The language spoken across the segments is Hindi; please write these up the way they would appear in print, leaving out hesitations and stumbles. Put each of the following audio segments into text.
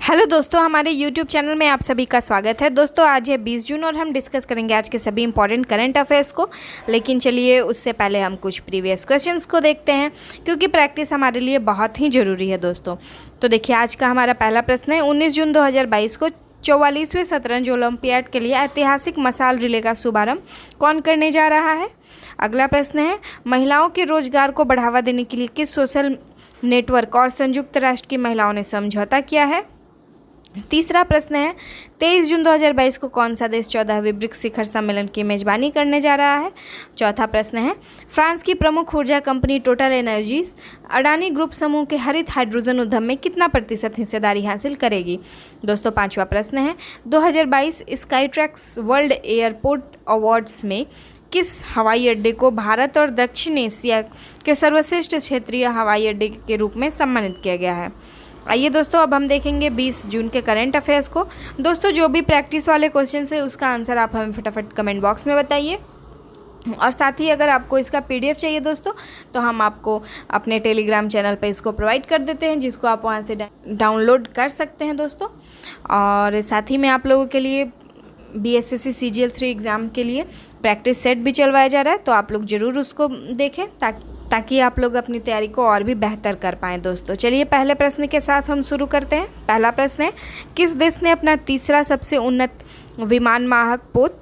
हेलो दोस्तों, हमारे YouTube चैनल में आप सभी का स्वागत है। दोस्तों आज है 20 जून और हम डिस्कस करेंगे आज के सभी इंपॉर्टेंट करंट अफेयर्स को। लेकिन चलिए उससे पहले हम कुछ प्रीवियस क्वेश्चंस को देखते हैं, क्योंकि प्रैक्टिस हमारे लिए बहुत ही ज़रूरी है दोस्तों। तो देखिए आज का हमारा पहला प्रश्न है, 19 जून 2022 को 44वें शतरंज ओलंपियाड के लिए ऐतिहासिक मसाल रिले का शुभारंभ कौन करने जा रहा है। अगला प्रश्न है, महिलाओं के रोजगार को बढ़ावा देने के लिए किस सोशल नेटवर्क और संयुक्त राष्ट्र की महिलाओं ने समझौता किया है। तीसरा प्रश्न है, 23 जून 2022 को कौन सा देश 14वें ब्रिक्स शिखर सम्मेलन की मेजबानी करने जा रहा है। चौथा प्रश्न है, फ्रांस की प्रमुख ऊर्जा company total energies Adani group समूह के हरित हाइड्रोजन उद्यम में कितना प्रतिशत हिस्सेदारी हासिल करेगी। दोस्तों पांचवा प्रश्न है, 2022 स्काईट्रैक्स वर्ल्ड एयरपोर्ट अवार्ड्स में किस हवाई अड्डे को भारत और दक्षिण एशिया के सर्वश्रेष्ठ क्षेत्रीय हवाई अड्डे के रूप में सम्मानित किया गया है। आइए दोस्तों अब हम देखेंगे 20 जून के करंट अफेयर्स को। दोस्तों जो भी प्रैक्टिस वाले क्वेश्चन है उसका आंसर आप हमें फटाफट कमेंट बॉक्स में बताइए। और साथ ही अगर आपको इसका PDF चाहिए दोस्तों तो हम आपको अपने टेलीग्राम चैनल पे इसको प्रोवाइड कर देते हैं, जिसको आप वहाँ से डाउनलोड कर सकते हैं दोस्तों। और साथ ही में आप लोगों के लिए BSSC CGL 3 एग्ज़ाम के लिए प्रैक्टिस सेट भी चलवाया जा रहा है, तो आप लोग ज़रूर उसको देखें ताकि आप लोग अपनी तैयारी को और भी बेहतर कर पाएँ दोस्तों। चलिए पहले प्रश्न के साथ हम शुरू करते हैं। पहला प्रश्न है, किस देश ने अपना तीसरा सबसे उन्नत विमान वाहक पोत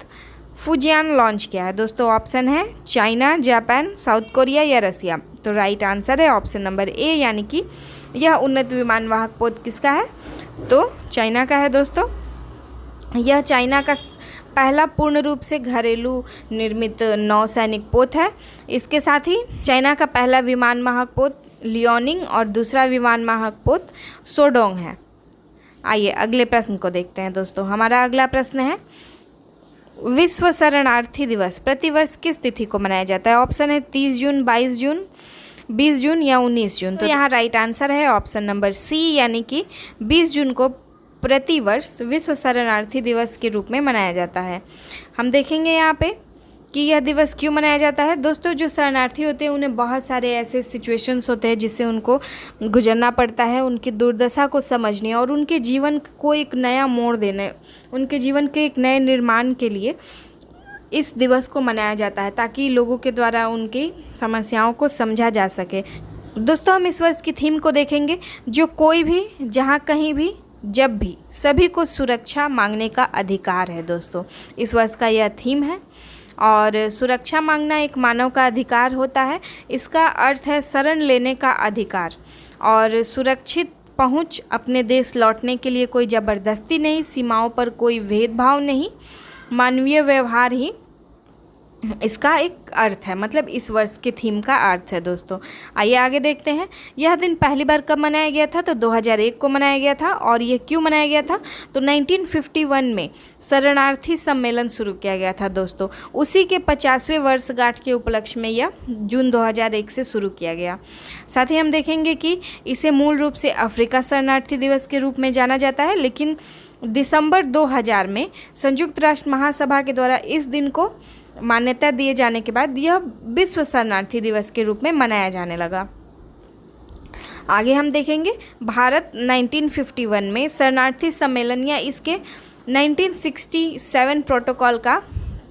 फुजियान लॉन्च किया है। दोस्तों ऑप्शन है चाइना, जापान, साउथ कोरिया या रसिया। तो राइट आंसर है ऑप्शन नंबर ए, यानी कि यह उन्नत विमान वाहक पोत किसका है, तो चाइना का है दोस्तों। यह चाइना का पहला पूर्ण रूप से घरेलू निर्मित नौसैनिक पोत है। इसके साथ ही चाइना का पहला विमान वाहक पोत लियोनिंग और दूसरा विमान वाहक पोत सोडोंग है। आइए अगले प्रश्न को देखते हैं दोस्तों। हमारा अगला प्रश्न है, विश्व शरणार्थी दिवस प्रतिवर्ष किस तिथि को मनाया जाता है। ऑप्शन है 30 जून, 22 जून, 20 जून या 19 जून। तो यहाँ राइट आंसर है ऑप्शन नंबर सी, यानी कि 20 जून को प्रतिवर्ष विश्व शरणार्थी दिवस के रूप में मनाया जाता है। हम देखेंगे यहाँ पे कि यह दिवस क्यों मनाया जाता है। दोस्तों जो शरणार्थी होते हैं उन्हें बहुत सारे ऐसे सिचुएशंस होते हैं जिससे उनको गुजरना पड़ता है, उनकी दुर्दशा को समझने और उनके जीवन को एक नया मोड़ देने, उनके जीवन के एक नए निर्माण के लिए इस दिवस को मनाया जाता है, ताकि लोगों के द्वारा उनकी समस्याओं को समझा जा सके। दोस्तों हम इस वर्ष की थीम को देखेंगे, जो कोई भी जहाँ कहीं भी जब भी सभी को सुरक्षा मांगने का अधिकार है। दोस्तों इस वर्ष का यह थीम है और सुरक्षा मांगना एक मानव का अधिकार होता है। इसका अर्थ है शरण लेने का अधिकार और सुरक्षित पहुंच, अपने देश लौटने के लिए कोई ज़बरदस्ती नहीं, सीमाओं पर कोई भेदभाव नहीं, मानवीय व्यवहार ही इसका एक अर्थ है, मतलब इस वर्ष के थीम का अर्थ है दोस्तों। आइए आगे देखते हैं। यह दिन पहली बार कब मनाया गया था, तो 2001 को मनाया गया था। और यह क्यों मनाया गया था, तो 1951 में शरणार्थी सम्मेलन शुरू किया गया था दोस्तों। उसी के 50वें वर्षगांठ के उपलक्ष्य में यह जून 2001 से शुरू किया गया। साथ ही हम देखेंगे कि इसे मूल रूप से अफ्रीका शरणार्थी दिवस के रूप में जाना जाता है, लेकिन दिसंबर 2000 में संयुक्त राष्ट्र महासभा के द्वारा इस दिन को मान्यता दिए जाने के बाद यह विश्व शरणार्थी दिवस के रूप में मनाया जाने लगा। आगे हम देखेंगे, भारत 1951 में शरणार्थी सम्मेलन या इसके 1967 प्रोटोकॉल का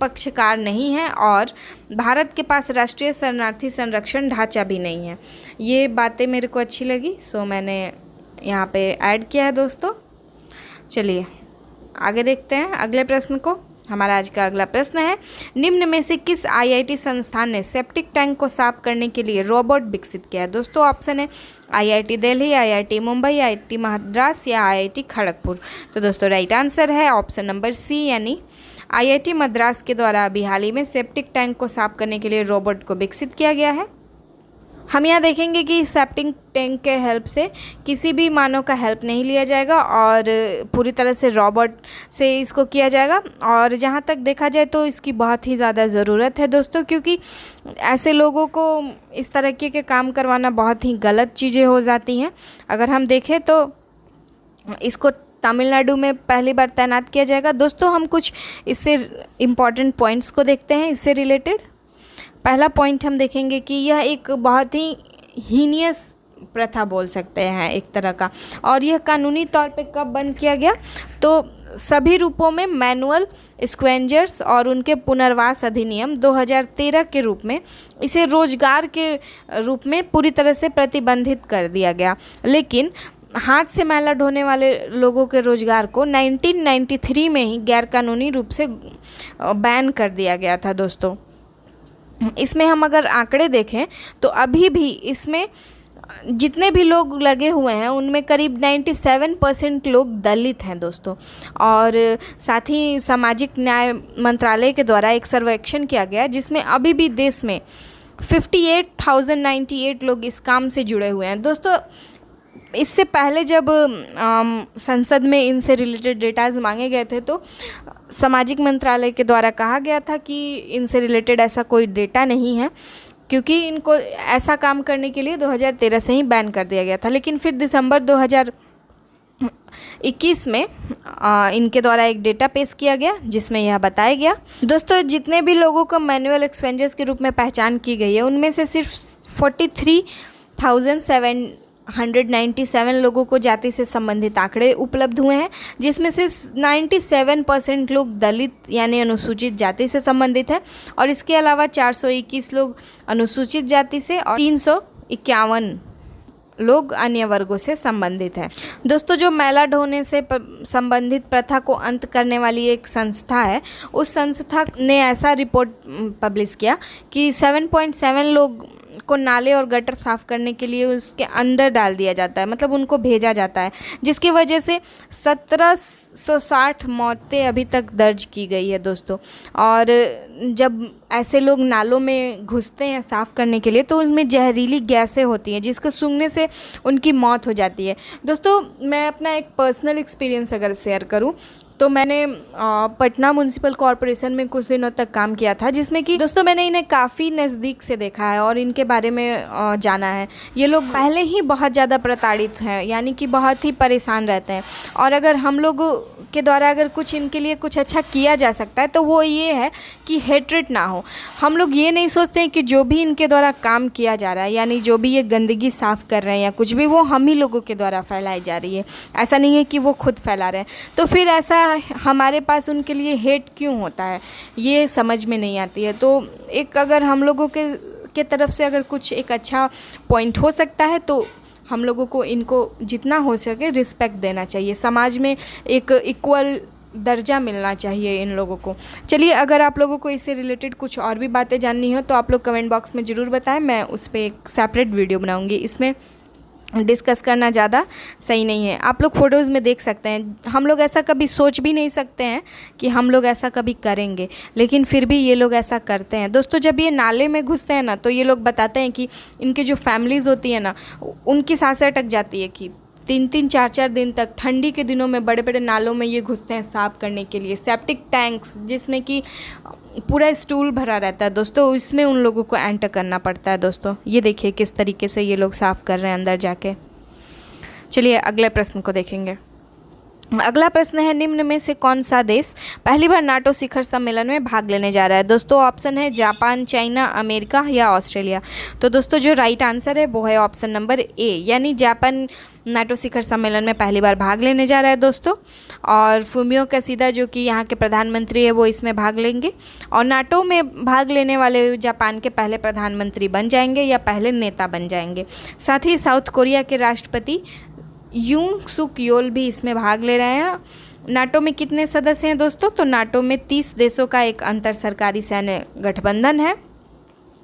पक्षकार नहीं है और भारत के पास राष्ट्रीय शरणार्थी संरक्षण ढांचा भी नहीं है। ये बातें मेरे को अच्छी लगी, सो मैंने यहाँ पे ऐड किया है दोस्तों। चलिए आगे देखते हैं अगले प्रश्न को। हमारा आज का अगला प्रश्न है, निम्न में से किस IIT संस्थान ने सेप्टिक टैंक को साफ करने के लिए रोबोट विकसित किया है। दोस्तों ऑप्शन है IIT Delhi, IIT Mumbai, IIT Madras या IIT खड़गपुर। तो दोस्तों राइट आंसर है ऑप्शन नंबर सी, यानी IIT मद्रास के द्वारा अभी हाल ही में सेप्टिक टैंक को साफ करने के लिए रोबोट को विकसित किया गया है। हम यहाँ देखेंगे कि सेप्टिक टैंक के हेल्प से किसी भी मानव का हेल्प नहीं लिया जाएगा और पूरी तरह से रोबोट से इसको किया जाएगा। और जहाँ तक देखा जाए तो इसकी बहुत ही ज़्यादा ज़रूरत है दोस्तों, क्योंकि ऐसे लोगों को इस तरह के काम करवाना बहुत ही गलत चीज़ें हो जाती हैं। अगर हम देखें तो इसको तमिलनाडु में पहली बार तैनात किया जाएगा। दोस्तों हम कुछ इससे इम्पॉर्टेंट पॉइंट्स को देखते हैं इससे रिलेटेड। पहला पॉइंट हम देखेंगे कि यह एक बहुत ही हीनियस प्रथा बोल सकते हैं एक तरह का। और यह कानूनी तौर पे कब बंद किया गया, तो सभी रूपों में मैनुअल स्क्वेंजर्स और उनके पुनर्वास अधिनियम 2013 के रूप में इसे रोजगार के रूप में पूरी तरह से प्रतिबंधित कर दिया गया। लेकिन हाथ से मैला ढोने वाले लोगों के रोजगार को 1993 में ही गैरकानूनी रूप से बैन कर दिया गया था दोस्तों। इसमें हम अगर आंकड़े देखें तो अभी भी इसमें जितने भी लोग लगे हुए हैं उनमें करीब 97% लोग दलित हैं दोस्तों। और साथ ही सामाजिक न्याय मंत्रालय के द्वारा एक सर्वेक्षण किया गया जिसमें अभी भी देश में 58,098 लोग इस काम से जुड़े हुए हैं दोस्तों। इससे पहले जब संसद में इनसे रिलेटेड डेटाज मांगे गए थे तो सामाजिक मंत्रालय के द्वारा कहा गया था कि इनसे रिलेटेड ऐसा कोई डेटा नहीं है, क्योंकि इनको ऐसा काम करने के लिए 2013 से ही बैन कर दिया गया था। लेकिन फिर दिसंबर 2021 में इनके द्वारा एक डेटा पेश किया गया जिसमें यह बताया गया दोस्तों, जितने भी लोगों को मैनुअल एक्सपेंजर्स के रूप में पहचान की गई है उनमें से सिर्फ 43,797 लोगों को जाति से संबंधित आंकड़े उपलब्ध हुए हैं, जिसमें से 97% लोग दलित यानी अनुसूचित जाति से संबंधित हैं और इसके अलावा 421 लोग अनुसूचित जाति से और 351 लोग अन्य वर्गों से संबंधित हैं दोस्तों। जो मैला ढोने से संबंधित प्रथा को अंत करने वाली एक संस्था है, उस संस्था ने ऐसा रिपोर्ट पब्लिश किया कि 7.7 लोग को नाले और गटर साफ़ करने के लिए उसके अंदर डाल दिया जाता है, मतलब उनको भेजा जाता है, जिसकी वजह से 1760 मौतें अभी तक दर्ज की गई है दोस्तों। और जब ऐसे लोग नालों में घुसते हैं साफ़ करने के लिए तो उसमें जहरीली गैसें होती हैं जिसको सूंघने से उनकी मौत हो जाती है दोस्तों। मैं अपना एक पर्सनल एक्सपीरियंस अगर शेयर करूं तो मैंने पटना म्यूनसिपल कॉरपोरेशन में कुछ दिनों तक काम किया था, जिसमें कि दोस्तों मैंने इन्हें काफ़ी नज़दीक से देखा है और इनके बारे में जाना है। ये लोग पहले ही बहुत ज़्यादा प्रताड़ित हैं, यानी कि बहुत ही परेशान रहते हैं। और अगर हम लोग के द्वारा अगर कुछ इनके लिए कुछ अच्छा किया जा सकता है तो वो ये है कि हेट्रेट ना हो। हम लोग ये नहीं सोचते हैं कि जो भी इनके द्वारा काम किया जा रहा है, यानी जो भी ये गंदगी साफ़ कर रहे हैं या कुछ भी, वो हम ही लोगों के द्वारा फैलाई जा रही है। ऐसा नहीं है कि वो खुद फैला रहे हैं। तो फिर ऐसा हमारे पास उनके लिए हेट क्यों होता है, ये समझ में नहीं आती है। तो एक अगर हम लोगों के तरफ से अगर कुछ एक अच्छा पॉइंट हो सकता है तो हम लोगों को इनको जितना हो सके रिस्पेक्ट देना चाहिए, समाज में एक इक्वल दर्जा मिलना चाहिए इन लोगों को। चलिए, अगर आप लोगों को इससे रिलेटेड कुछ और भी बातें जाननी हो तो आप लोग कमेंट बॉक्स में ज़रूर बताएं, मैं उस पर एक सेपरेट वीडियो बनाऊंगी। इसमें डिस्कस करना ज़्यादा सही नहीं है। आप लोग फ़ोटोज़ में देख सकते हैं, हम लोग ऐसा कभी सोच भी नहीं सकते हैं कि हम लोग ऐसा कभी करेंगे, लेकिन फिर भी ये लोग ऐसा करते हैं दोस्तों। जब ये नाले में घुसते हैं ना तो ये लोग बताते हैं कि इनके जो फैमिलीज़ होती है ना, उनकी सांसें अटक जाती है कि 3-3 4-4 दिन तक ठंडी के दिनों में बड़े बड़े नालों में ये घुसते हैं साफ़ करने के लिए। सेप्टिक टैंक्स जिसमें कि पूरा स्टूल भरा रहता है दोस्तों, इसमें उन लोगों को एंटर करना पड़ता है दोस्तों। ये देखिए किस तरीके से ये लोग साफ़ कर रहे हैं अंदर जाके। चलिए अगले प्रश्न को देखेंगे। अगला प्रश्न है, निम्न में से कौन सा देश पहली बार नाटो शिखर सम्मेलन में भाग लेने जा रहा है? दोस्तों ऑप्शन है जापान, चाइना, अमेरिका या ऑस्ट्रेलिया। तो दोस्तों जो राइट आंसर है वो है ऑप्शन नंबर ए, यानी जापान नाटो शिखर सम्मेलन में पहली बार भाग लेने जा रहा है दोस्तों। और फुमियो किशिदा जो कि यहाँ के प्रधानमंत्री है वो इसमें भाग लेंगे और नाटो में भाग लेने वाले जापान के पहले प्रधानमंत्री बन जाएंगे या पहले नेता बन जाएंगे। साथ ही साउथ कोरिया के राष्ट्रपति यूंग सुक योल भी इसमें भाग ले रहे हैं। नाटो में कितने सदस्य हैं दोस्तों? तो नाटो में 30 देशों का एक अंतर सरकारी सैन्य गठबंधन है।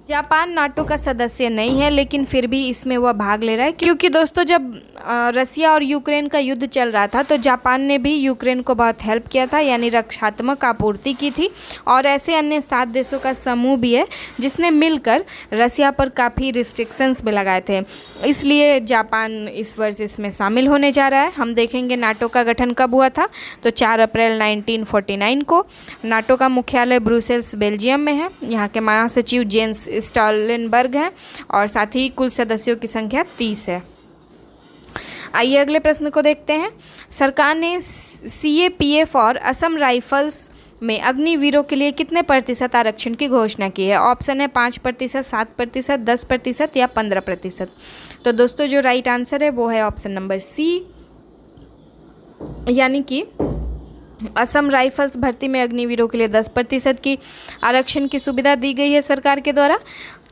जापान नाटो का सदस्य नहीं है लेकिन फिर भी इसमें वह भाग ले रहा है, क्योंकि दोस्तों जब रसिया और यूक्रेन का युद्ध चल रहा था तो जापान ने भी यूक्रेन को बहुत हेल्प किया था, यानी रक्षात्मक आपूर्ति की थी। और ऐसे अन्य 7 देशों का समूह भी है जिसने मिलकर रसिया पर काफ़ी रिस्ट्रिक्शंस भी लगाए थे, इसलिए जापान इस वर्ष इसमें शामिल होने जा रहा है। हम देखेंगे नाटो का गठन कब हुआ था, तो 4 अप्रैल 1949 को। नाटो का मुख्यालय ब्रुसेल्स बेल्जियम में है। यहाँ के महासचिव जेंस स्टॉलनबर्ग हैं और साथ ही कुल सदस्यों की संख्या 30 है। आइए अगले प्रश्न को देखते हैं। सरकार ने CAPF और असम राइफल्स में अग्निवीरों के लिए कितने प्रतिशत आरक्षण की घोषणा की है? ऑप्शन है 5%, 7%, 10% या 15%। तो दोस्तों जो राइट आंसर है वो है ऑप्शन नंबर सी, यानी कि असम राइफल्स भर्ती में अग्निवीरों के लिए 10% की आरक्षण की सुविधा दी गई है सरकार के द्वारा।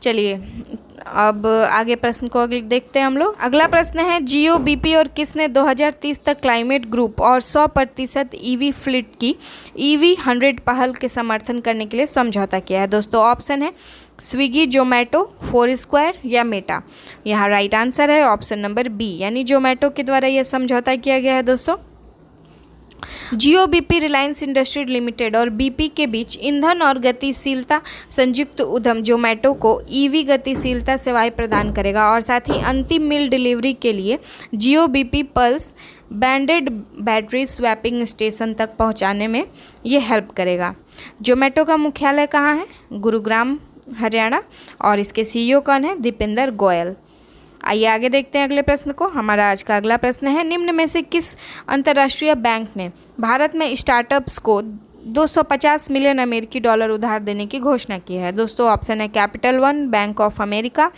चलिए अब आगे प्रश्न को देखते हैं हम लोग। अगला प्रश्न है जियो बीपी और किसने 2030 तक क्लाइमेट ग्रुप और 100% ईवी फ्लीट की ईवी 100 पहल के समर्थन करने के लिए समझौता किया है? दोस्तों ऑप्शन है स्विगी, जोमेटो, फोरस्क्वायर या मेटा। यहाँ राइट आंसर है ऑप्शन नंबर बी, यानी जोमेटो के द्वारा यह समझौता किया गया है। दोस्तों जियो बीपी रिलायंस इंडस्ट्री लिमिटेड और बीपी के बीच ईंधन और गतिशीलता संयुक्त उद्यम जोमेटो को ईवी गतिशीलता सेवाएं प्रदान करेगा और साथ ही अंतिम मील डिलीवरी के लिए Jio BP pulse branded battery swapping station तक पहुंचाने में ये हेल्प करेगा। जोमेटो का मुख्यालय कहाँ है? गुरुग्राम, हरियाणा। और इसके सीईओ कौन है? दीपेंद्र गोयल। आइए आगे देखते हैं अगले प्रश्न को। हमारा आज का अगला प्रश्न है निम्न में से किस अंतर्राष्ट्रीय बैंक ने भारत में स्टार्टअप्स को 250 मिलियन अमेरिकी डॉलर उधार देने की घोषणा की है? दोस्तों ऑप्शन है capital one, bank of America,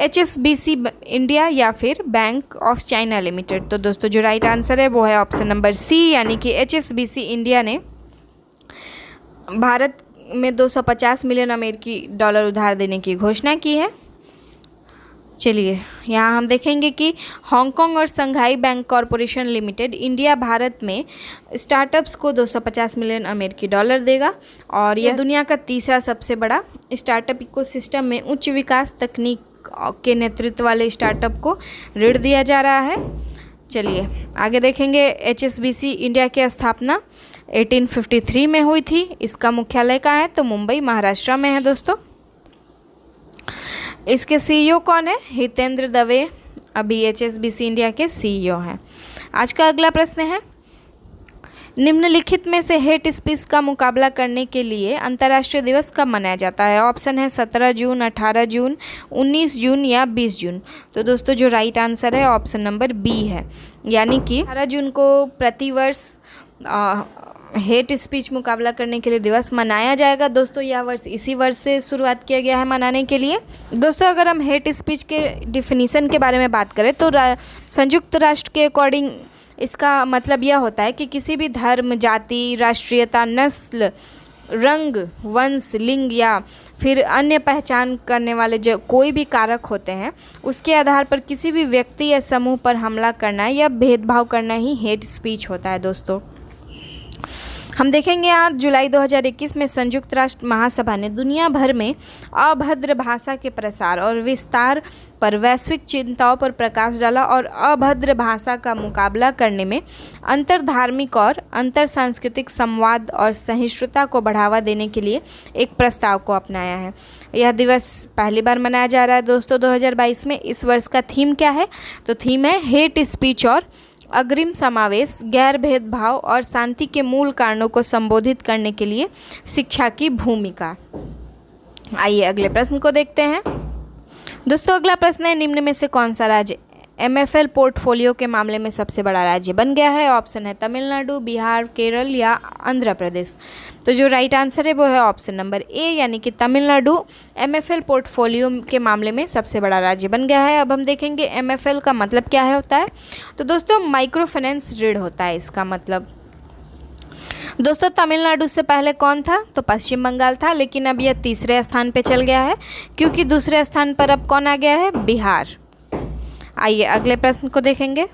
HSBC India या फिर बैंक ऑफ चाइना लिमिटेड। तो दोस्तों जो राइट आंसर है वो है ऑप्शन नंबर सी, यानी कि HSBC इंडिया ने भारत में 250 मिलियन अमेरिकी डॉलर उधार देने की घोषणा की है। चलिए यहाँ हम देखेंगे कि हांगकांग और Shanghai bank corporation limited India Bharat में स्टार्टअप्स को 250 मिलियन अमेरिकी डॉलर देगा और यह दुनिया का तीसरा सबसे बड़ा स्टार्टअप इकोसिस्टम में उच्च विकास तकनीक के नेतृत्व वाले स्टार्टअप को ऋण दिया जा रहा है। चलिए आगे देखेंगे। HSBC इंडिया की स्थापना 1853 में हुई थी। इसका मुख्यालय कहाँ है? तो मुंबई, महाराष्ट्र में है। दोस्तों इसके सीईओ कौन है? हितेंद्र दवे, अभी HSBC इंडिया के सीईओ हैं। आज का अगला प्रश्न है निम्नलिखित में से हेट स्पीच का मुकाबला करने के लिए अंतर्राष्ट्रीय दिवस कब मनाया जाता है? ऑप्शन है 17 जून, 18 जून, 19 जून या 20 जून। तो दोस्तों जो राइट आंसर है ऑप्शन नंबर बी है, यानी कि 18 जून को प्रतिवर्ष हेट स्पीच मुकाबला करने के लिए दिवस मनाया जाएगा। दोस्तों यह वर्ष इसी वर्ष से शुरुआत किया गया है मनाने के लिए। दोस्तों अगर हम हेट स्पीच के डिफिनीसन के बारे में बात करें तो संयुक्त राष्ट्र के अकॉर्डिंग इसका मतलब यह होता है कि किसी भी धर्म, जाति, राष्ट्रीयता, नस्ल, रंग, वंश, लिंग या फिर अन्य पहचान करने वाले जो कोई भी कारक होते हैं उसके आधार पर किसी भी व्यक्ति या समूह पर हमला करना या भेदभाव करना ही हेट स्पीच होता है। दोस्तों हम देखेंगे आज जुलाई 2021 में संयुक्त राष्ट्र महासभा ने दुनिया भर में अभद्र भाषा के प्रसार और विस्तार पर वैश्विक चिंताओं पर प्रकाश डाला और अभद्र भाषा का मुकाबला करने में अंतरधार्मिक और अंतर सांस्कृतिक संवाद और सहिष्णुता को बढ़ावा देने के लिए एक प्रस्ताव को अपनाया है। यह दिवस पहली बार मनाया जा रहा है दोस्तों 2022 में। इस वर्ष का थीम क्या है? तो थीम है हेट स्पीच और अग्रिम समावेश, गैर भेदभाव और शांति के मूल कारणों को संबोधित करने के लिए शिक्षा की भूमिका। आइए अगले प्रश्न को देखते हैं। दोस्तों अगला प्रश्न है निम्न में से कौन सा राज्य MFL पोर्टफोलियो के मामले में सबसे बड़ा राज्य बन गया है? ऑप्शन है तमिलनाडु, बिहार, केरल या आंध्र प्रदेश। तो जो राइट आंसर है वो है ऑप्शन नंबर ए, यानी कि तमिलनाडु MFL पोर्टफोलियो के मामले में सबसे बड़ा राज्य बन गया है। अब हम देखेंगे MFL का मतलब क्या है होता है। तो दोस्तों माइक्रो फाइनेंस ऋण होता है इसका मतलब। दोस्तों तमिलनाडु से पहले कौन था? तो पश्चिम बंगाल था, लेकिन अब यह तीसरे स्थान पे चल गया है क्योंकि दूसरे स्थान पर अब कौन आ गया है? बिहार। आइए अगले प्रश्न को देखेंगे।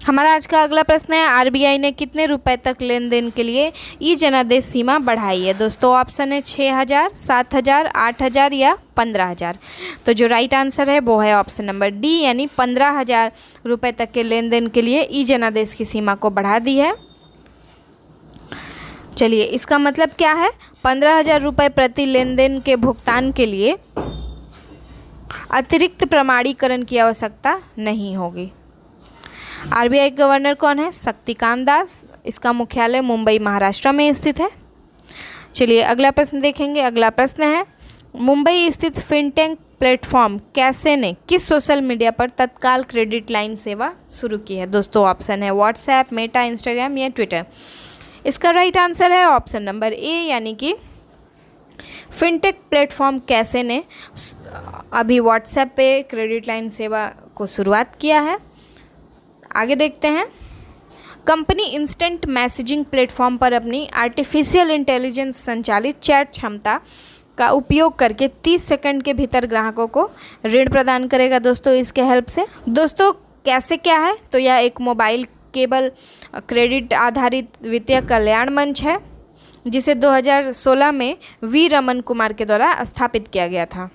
हमारा आज का अगला प्रश्न है RBI ने कितने रुपए तक लेन देन के लिए ई जनादेश सीमा बढ़ाई है? दोस्तों ऑप्शन है 6,000, 7,000, 8,000 या 15,000। तो जो राइट आंसर है वो है ऑप्शन नंबर डी, यानी 15,000 रुपये तक के लेन देन के लिए ई जनादेश की सीमा को बढ़ा दी है। चलिए इसका मतलब क्या है? 15,000 रुपये प्रति लेन देन के भुगतान के लिए अतिरिक्त प्रमाणीकरण की आवश्यकता नहीं होगी। RBI गवर्नर कौन है? शक्तिकांत दास। इसका मुख्यालय मुंबई, महाराष्ट्र में स्थित है। चलिए अगला प्रश्न देखेंगे। अगला प्रश्न है मुंबई स्थित फिनटेक प्लेटफॉर्म कैसे ने किस सोशल मीडिया पर तत्काल क्रेडिट लाइन सेवा शुरू की है? दोस्तों ऑप्शन है व्हाट्सएप, मेटा, इंस्टाग्राम या ट्विटर। इसका राइट आंसर है ऑप्शन नंबर ए, यानी कि फिनटेक प्लेटफॉर्म कैसे ने अभी व्हाट्सएप पे क्रेडिट लाइन सेवा को शुरुआत किया है। आगे देखते हैं। कंपनी इंस्टेंट मैसेजिंग प्लेटफॉर्म पर अपनी आर्टिफिशियल इंटेलिजेंस संचालित चैट क्षमता का उपयोग करके 30 सेकंड के भीतर ग्राहकों को ऋण प्रदान करेगा दोस्तों इसके हेल्प से। दोस्तों कैसे क्या है, तो यह एक मोबाइल केबल क्रेडिट आधारित वित्तीय कल्याण मंच है जिसे 2016 में वी रमन कुमार के द्वारा स्थापित किया गया था।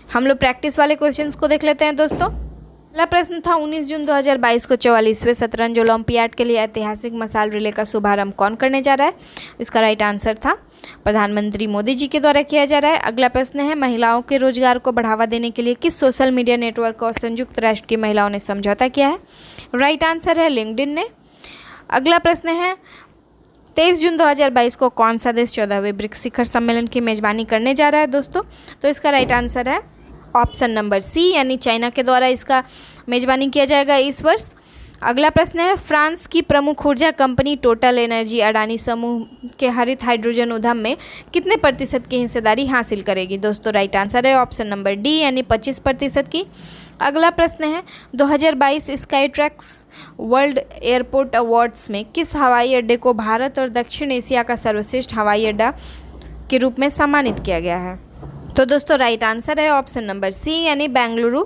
हम लोग प्रैक्टिस वाले क्वेश्चंस को देख लेते हैं दोस्तों। पहला प्रश्न था 19 जून 2022 को 44वें शतरंज ओलंपियाड के लिए ऐतिहासिक मशाल रिले का शुभारंभ कौन करने जा रहा है। इसका राइट आंसर था प्रधानमंत्री मोदी जी के द्वारा किया जा रहा है। अगला प्रश्न है महिलाओं के रोजगार को बढ़ावा देने के लिए किस सोशल मीडिया नेटवर्क और संयुक्त राष्ट्र की महिलाओं ने समझौता किया है। राइट आंसर है लिंक्डइन ने। अगला प्रश्न है 23 जून 2022 को कौन सा देश 14वें ब्रिक्स शिखर सम्मेलन की मेजबानी करने जा रहा है दोस्तों। तो इसका राइट आंसर है ऑप्शन नंबर सी, यानी चाइना के द्वारा इसका मेजबानी किया जाएगा इस वर्ष। अगला प्रश्न है फ्रांस की प्रमुख ऊर्जा कंपनी टोटल एनर्जी अडानी समूह के हरित हाइड्रोजन उद्यम में कितने प्रतिशत की हिस्सेदारी हासिल करेगी दोस्तों। राइट आंसर है ऑप्शन नंबर डी, यानी 25% की। अगला प्रश्न है 2022 sky tracks world airport awards में किस हवाई अड्डे को भारत और दक्षिण एशिया का सर्वश्रेष्ठ हवाई अड्डा के रूप में सम्मानित किया गया है। तो दोस्तों राइट आंसर है ऑप्शन नंबर सी, यानी बेंगलुरु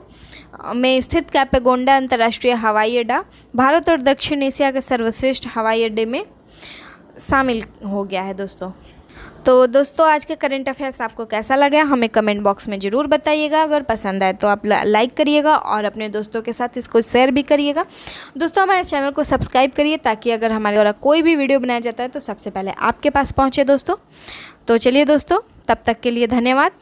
में स्थित कैपेगोंडा अंतर्राष्ट्रीय हवाई अड्डा भारत और दक्षिण एशिया के सर्वश्रेष्ठ हवाई अड्डे में शामिल हो गया है दोस्तों। तो दोस्तों आज के करंट अफेयर्स आपको कैसा लगा हमें कमेंट बॉक्स में ज़रूर बताइएगा। अगर पसंद आए तो आप लाइक करिएगा और अपने दोस्तों के साथ इसको शेयर भी करिएगा। दोस्तों हमारे चैनल को सब्सक्राइब करिए ताकि अगर हमारे द्वारा कोई भी वीडियो बनाया जाता है तो सबसे पहले आपके पास पहुँचे दोस्तों। तो चलिए दोस्तों, तब तक के लिए धन्यवाद।